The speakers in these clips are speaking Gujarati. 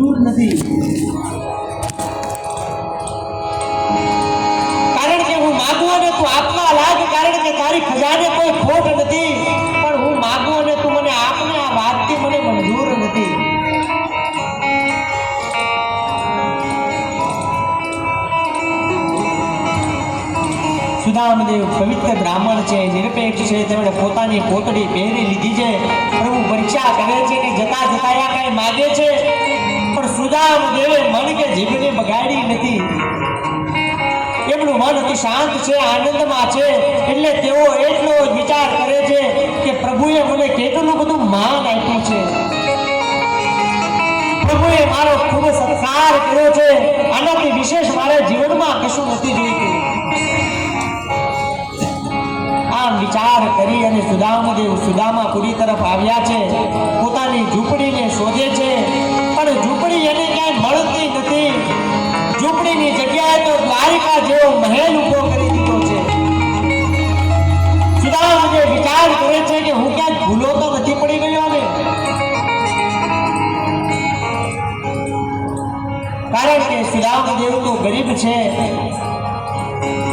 મંજૂર નથી. કારણ કે હું માગું અને તું આપવા લાગ, કારણ કે તારી ખજાને કોઈ ખોટ નથી. પણ હું માગું અને તું મને આપને, આ વાતથી મને મંજૂર નથી. સુદામદેવ પવિત્ર બ્રાહ્મણ છે, નિરપેક્ષ છે, તેમણે પોતાની પોતડી પહેરી લીધી છે. પ્રભુ પરીક્ષા કરે છે કે જતા જતા કઈ માગે છે, પણ સુદામદેવે મન કે જીભને બગાડી નથી. એમનું મન અતિ શાંત છે, આનંદમાં છે. એટલે તેઓ એટલો જ વિચાર કરે છે કે પ્રભુએ મને કેટલું બધું માન આપ્યું છે, પ્રભુએ મારો ખૂબ સત્કાર કર્યો છે, આનાથી વિશેષ મારે જીવનમાં કશું નથી જોઈતું. આમ વિચાર કરી અને સુદામદેવ સુદામાપુરી તરફ આવ્યા છે. પોતાની ઝૂંપડીને શોધે છે, પણ ઝૂંપડી એને ક્યાંય મળતી નથી. ઝૂંપડીની જગ્યાએ તો દ્વારિકા જેવો મહેલ ઉભો કરી દીધો છે. સુદામદેવ વિચાર કરે છે કે હું ક્યાંક ભૂલો તો નથી પડી ગયો ને, કારણ કે સુદામદેવ તો ગરીબ છે.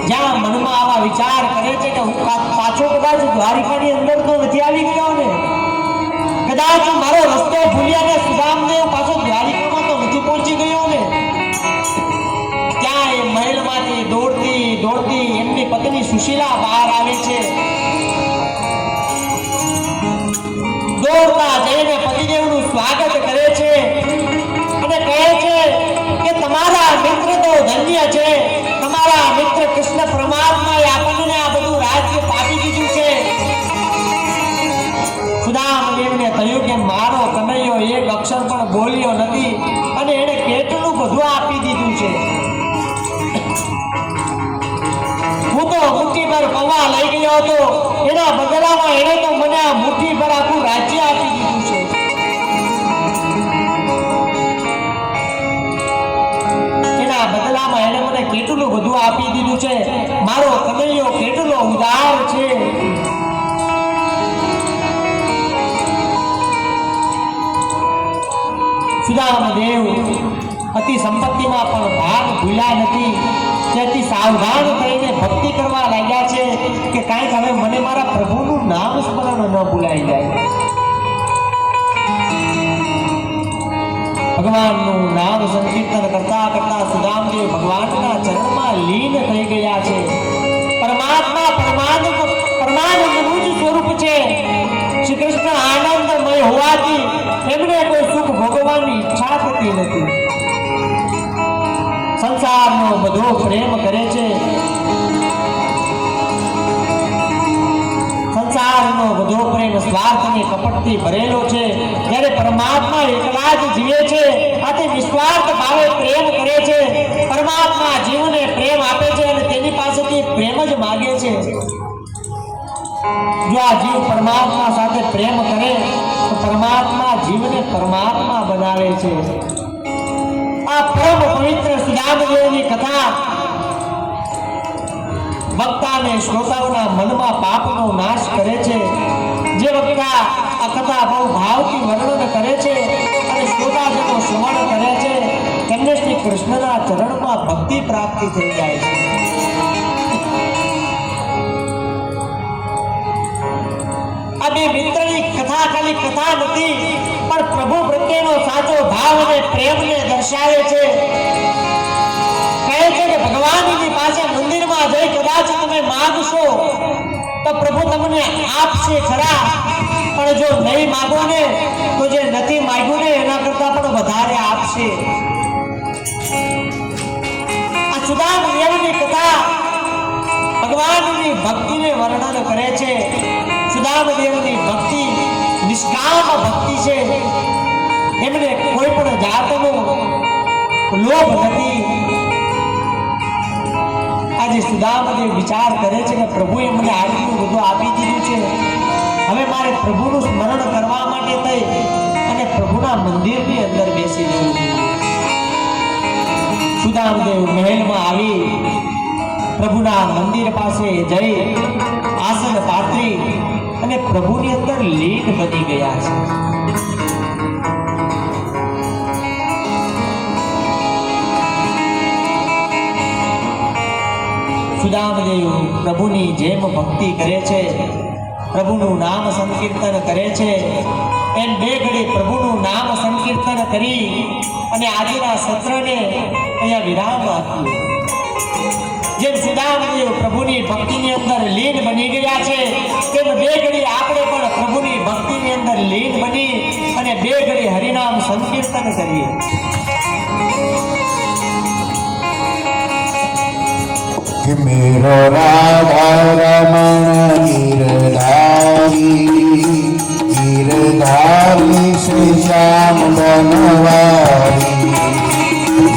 જ્યાં મનમાં આવા વિચાર કરે છે કે હું પાછો કદાચ દ્વારિકાની અંદર તો નથી આવી ગયો ને, કદાચ મારો રસ્તો ભૂલ્યા ને સુદામદેવ પાછો દ્વારિકામાં તો નથી પહોંચી ગયો ને. ત્યાં એ મહેલમાંથી દોડતી દોડતી એમની પત્ની સુશીલા બહાર આવે છે. દોડતા જઈને પતિદેવનું સ્વાગત કરે છે અને કહે છે કે તમારા મિત્ર તો ધન્ય છે, તમારા મિત્ર કૃષ્ણ પરમાત્માએ આપણને આ બધું રાજ્ય આપી દીધું છે. સુદામદેવને થયું કે મારો કનૈયો એક અક્ષર પણ બોલ્યો નથી અને એને કેટલું બધું આપી દીધું છે. હું તો મુઠ્ઠી પર પૌવા લઈ ગયો હતો, એના બદલામાં એને તો મને આ મુઠ્ઠી પર આખું રાજ્ય આપી દીધું છે. એના બદલામાં એને મને કેટલું બધું આપી દીધું છે. મારો કનૈયો કેટલો ઉદાર છે. સુદામદેવ અતિ સંપત્તિમાં પણ ભાગ ભૂલ્યા નથી. ત્યાંથી સાવધાન થઈને ભક્તિ કરવા લાગ્યા છે કે કાંઈક હવે મને મારા પ્રભુનું નામ સ્મરણ ન ભૂલાઈ જાય. ભગવાનનું નામ સંકીર્તન કરતા કરતા સુદામદેવ ભગવાનના ચરણમાં લીન થઈ ગયા છે. પરમાત્મા પરમાનંદનું જ સ્વરૂપ છે. શ્રી કૃષ્ણ આનંદમય હોવાથી એમને કોઈ સુખ ભોગવવાની ઈચ્છા થતી નથી. સંસારનો બધો પ્રેમ કરે છે, સંસારનો બધો પ્રેમ સ્વાર્થ અને કપટથી ભરેલો છે. જ્યારે પરમાત્મા એકલા જ જીવે છે, આથી નિસ્વાર્થ ભાવે પ્રેમ કરે છે. પરમાત્મા જીવને પ્રેમ આપે છે અને તેની પાસેથી પ્રેમ જ માગે છે. જો આ જીવ પરમાત્મા સાથે પ્રેમ કરે તો પરમાત્મા જીવને પરમાત્મા બનાવે છે. આ પરમ પવિત્ર સુદામદેવની કથા વક્તાને શ્રોતાઓના મનમાં પાપનો નાશ કરે છે. જે વક્તા આ કથા બહુ ભાવથી વર્ણન કરે છે અને શ્રોતાજનો શ્રવણ કરે છે, તેમને શ્રી કૃષ્ણના ચરણમાં ભક્તિ પ્રાપ્તિ થઈ જાય છે. આ બે મિત્રની કથા ખાલી કથા નથી, પણ પ્રભુ પ્રત્યેનો સાચો ભાવ અને પ્રેમને દર્શાવે છે. કહે છે કે ભગવાનની પાસે મંદિરમાં જઈ કદાચ તમે માંગશો તો પ્રભુ તમને આપશે ખરા, પણ જો નહીં માંગો ને તો જે નથી માંગ્યું ને એના કરતા પણ વધારે આપશે. આ સુદામદેવની કથા ભગવાનની ભક્તિને વર્ણન કરે છે. સુદામદેવની ભક્તિ નિષ્કામ ભક્તિ છે. એમને કોઈ પણ જાતનો લોભ નથી. આજે સુદામદેવ વિચાર કરે છે કે પ્રભુએ મને આટલું બધું આપી દીધું છે, હવે મારે પ્રભુનું સ્મરણ કરવા માટે થઈ અને પ્રભુના મંદિરની અંદર બેસી જવું. સુદામદેવ મહેલમાં આવી પ્રભુના મંદિર પાસે જઈ આસન પાથરી અને પ્રભુની અંદર લીન બની ગયા છે. સુદામદેવ પ્રભુની જેમ ભક્તિ કરે છે, પ્રભુનું નામ સંકીર્તન કરે છે, એમ બે ઘડી પ્રભુનું નામ સંકીર્તન કરી અને આજના સત્રને અહીંયા વિરામ આપ્યું. જેમ સુદામદેવ પ્રભુની ભક્તિની અંદર લીન બની ગયા છે, તેમ બે ઘડી આપણે પણ પ્રભુની ભક્તિની અંદર લીન બની અને બે ઘડી હરિનામ સંકીર્તન કરીએ. कि मेरो राधा रमण गिरधारी श्री श्याम बनवारी.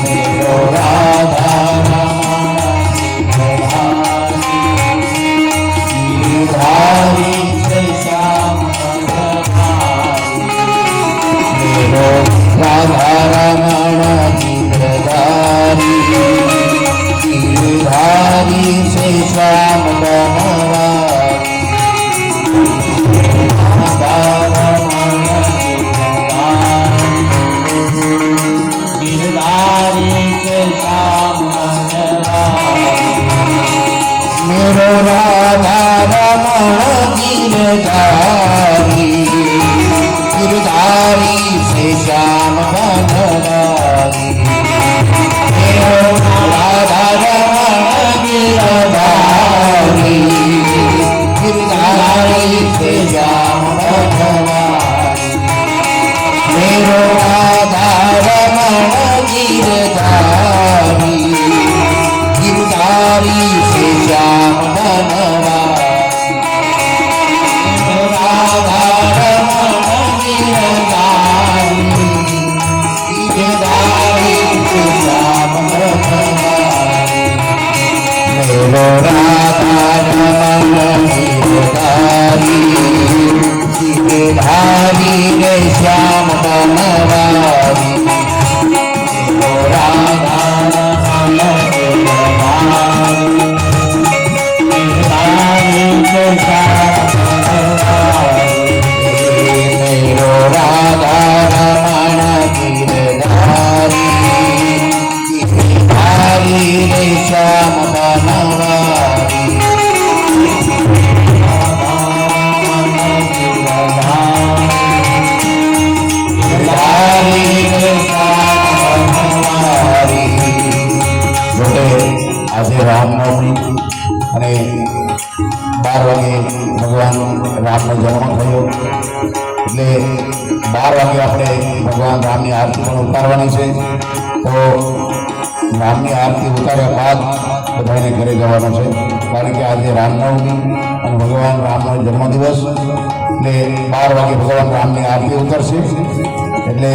मेरो राधा रमण गिरधारी श्री श्याम बनवारी. मेरो राधा रमण गिरधारी गिरधारी से श्याम बनवारी. गिरधारी से श्याम बनवारी. मेरो राधा रमण गिरधारी गिरधारी से श्याम बनवारी. मेरो राधा रमण गिरधारी गिरधारी से श्याम बनवारी. मेरो राधा रमण गिरधारी गिरधारी से श्याम बनवारी. राधा रमण गिरधारी गिरधारी से श्याम बनवारी. मेरो राधा रमण गिरधारी गिरधारी रे श्याम बनवारी. मेरो राधा रमण गिरधारी गिरधारी रे श्याम बनवारी. मेरो राधा रमण गिरधारी गिरधारी रे श्याम बनवारी. આજે રામનવમી અને 12 વાગે ભગવાન રામનો જન્મ થયો એટલે 12 વાગે આપણે ભગવાન રામની આરતી પણ ઉતારવાની છે. તો રામની આરતી ઉતાર્યા બાદ બધાને ઘરે જવાનું છે, કારણ કે આજે રામનવમી અને ભગવાન રામનો જન્મદિવસ એટલે 12 વાગે ભગવાન રામની આરતી ઉતરશે. એટલે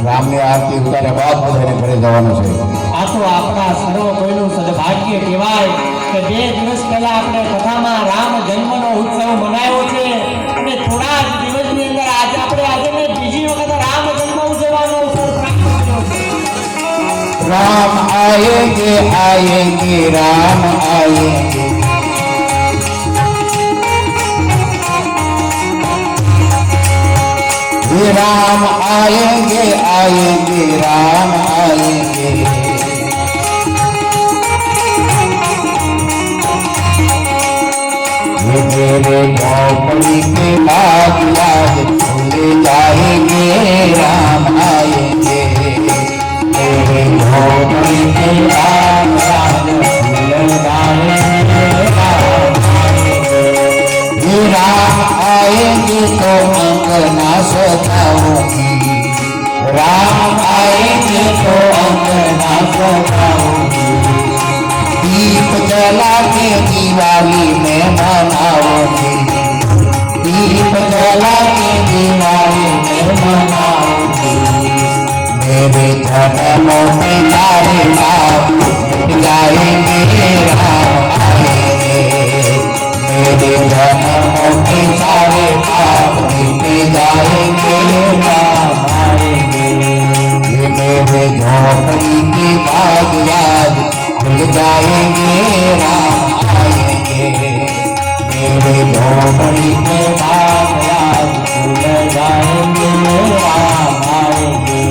રામની આરતી ઉતાર્યા બાદ બધાને ઘરે જવાનું છે. આ તો આપણા સર્વ કોઈનું સદભાગ્ય કહેવાય કે 2 દિવસ પહેલા આપણે કથામાં રામ જન્મનો ઉત્સવ મનાવ્યો છે અને થોડા જ દિવસની અંદર આજે બીજી વખત રામ જન્મ ઉજવવાનો અવસર પ્રાપ્ત કર્યો છે. राम आएंगे आएंगे राम आएंगे. राम आएंगे आएंगे राम आएंगे. ये मेरे झोपड़ी के बाद आज खुले जाएंगे राम आएंगे. मेरे झोपड़ी के बाद आज खुले जाएंगे राम आएंगे. ये राम आएंगे तो अंगना सजाऊंगी. राम आएंगे तो अंगना सजाऊंगी. दीप जला के दिवाली में मनाऊंगी. दीप जला के दिवाली में मनाऊंगी. मेरे जन्मों में सारे पाप मिट जाएंगे राम आएंगे. मेरे जन्मों में सारे पाप मिट जाएंगे राम आएंगे. ये मेरे झोपड़ी के बाग याद खुल जाएंगे राम आएंगे. मेरे झोपड़ी के बाग याद खुल जाएंगे राम आएंगे.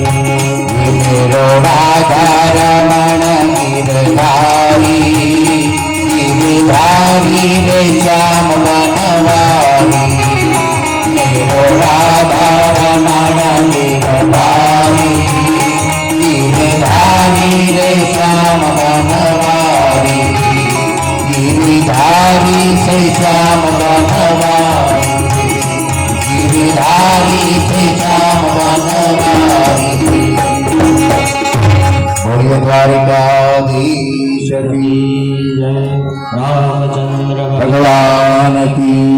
ये मेरो राधा रमण गिरधारी थे श्याम बनवारी गिरधारी थे श्याम बनवारी बोलिए द्वारिकाधीश की जय रामचंद्र भगवान की